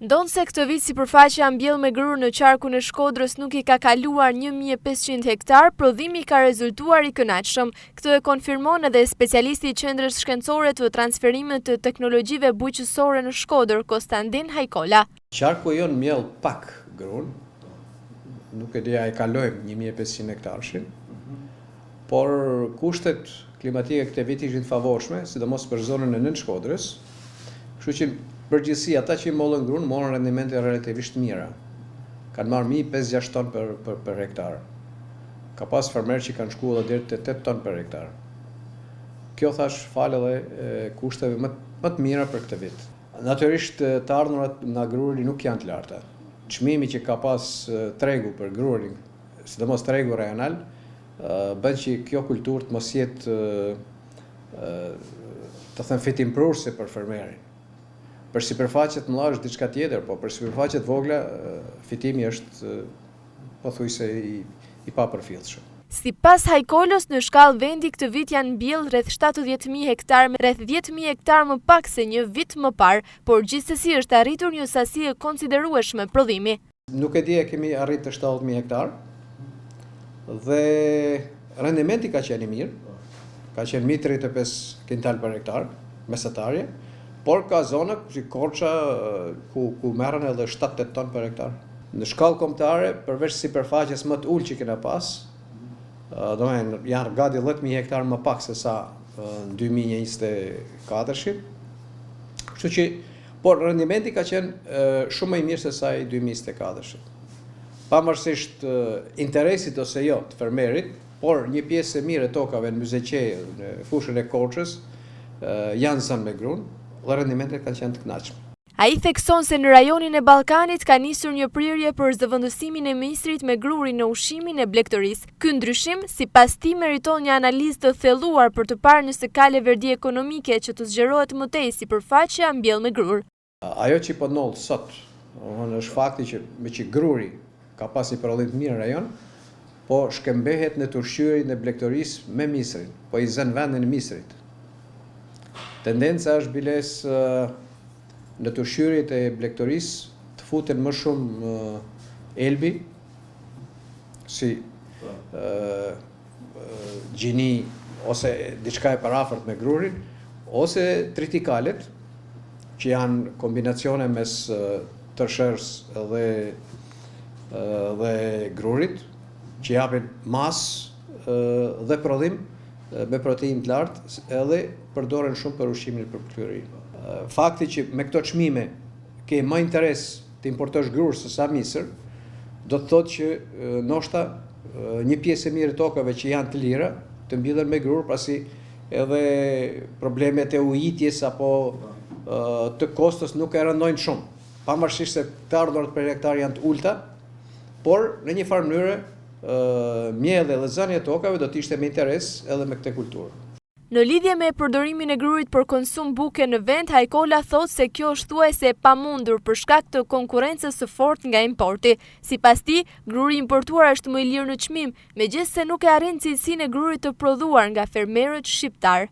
Ndonë se këtë vit sipërfaqja mbjellë me grur në qarkun e Shkodrës nuk i ka kaluar 1500 hektar, prodhimi ka rezultuar i kënaqshëm. Këtë e konfirmon edhe specialisti i Qendrës Shkencore të Transferimit të Teknologjive Bujqësore në Shkodër, Konstantin Hajkola. Qarku jon mbjell pak grur, nuk e dia e kalojmë 1500 hektarshin, por kushtet klimatike këtë vit ishin favorshme, sidomos për zonën e Nën Shkodrës, kështu që përgjithësi ata që i mollën grun morën rendimente relativisht mira. Kanë marrë 5-6 ton për hektar. Ka pas farmer që kanë shkuar deri te 8 ton për hektar. Kjo thash falë edhe kushteve më të mira për këtë vit. Natyrisht të ardhurat nga gruri nuk janë të larta. Çmimi që ka pas tregu për grurin, sidomos tregu rajonal, bën që kjo kulturë të mos jetë të them fitimprurse për fermerin. Për sipërfaqet mëdha është diçka tjetër, po për sipërfaqet vogla fitimi është pothuajse i papërfillshëm. Sipas Hajkolës, në shkallë vendi këtë vit janë mbjellë rreth 70.000 hektar, rreth 10.000 hektar më pak se një vit më parë, por gjithsesi është arritur një sasi e konsiderueshme prodhimi. Nuk e di e kemi arritur të 70.000 hektar dhe rendimenti ka qenë i mirë, ka qenë mbi 35 kintal për hektar mesatarje. Por ka zona si Korça ku merren edhe 7-8 ton për hektar. Në shkallë kombëtare, përveç sipërfaqes më të ulë që kena pas, janë gati 10.000 hektar më pak se sa në 2024. Kështu që, por rendimenti ka qenë shumë më i mirë se sa i 2024. Pavarësisht interesit ose jo të fermerit, por një pjesë e mirë e tokave në Myzeqe, në fushën e Korçës, janë zënë me grun, dhe rendimentet kanë qenë të kënaqshme. Ai thekson se në rajonin e Ballkanit ka nisur një prirje për zëvendësimin e ministrit me grurin në ushqimin e blegtërisë. Ky ndryshim, sipas tij, meriton një analizë të thelluar për të parë nëse ka leverdi ekonomike që të zgjerohet më tej sipërfaqja mbjellë me grur. Ajo që po ndodh sot, është fakti që me që gruri ka pas një prodhim të mirë në rajon, po shkëmbehet në turshyrjen e blegtërisë me misrin, po i zën vendin e misrit. Tendenca është biles në turshyrjet e blegtërisë të futen më shumë elbi, si gjini ose diçka e parafort me grurin, ose tritikalet, që janë kombinacione mes tërshërës dhe grurit, që japin masë dhe prodhim me protein të lartë edhe përdoren shumë për ushqimin e përkthyer. Fakti që me këto çmime ke më interes të importosh grur se sa misër, do të thotë që ndoshta një pjesë e mirë e tokave që janë të lira të mbillen me grur, pasi edhe problemet e ujitjes apo të kostos nuk e rëndojnë shumë. Pavarësisht se të ardhurat për hektar janë të ulta, por në një farë mënyrë mjellja dhe zënia e tokave do të ishte me interes edhe me këtë kulturë. Në lidhje me përdorimin e grurit për konsum buke në vend, Hajkola thotë se kjo është thuajse e pamundur për shkak të konkurrencës së fortë nga importi. Sipas tij, gruri importuar është më i lirë në çmim, megjithëse nuk e arrin cilësinë e grurit të prodhuar nga fermerët shqiptar.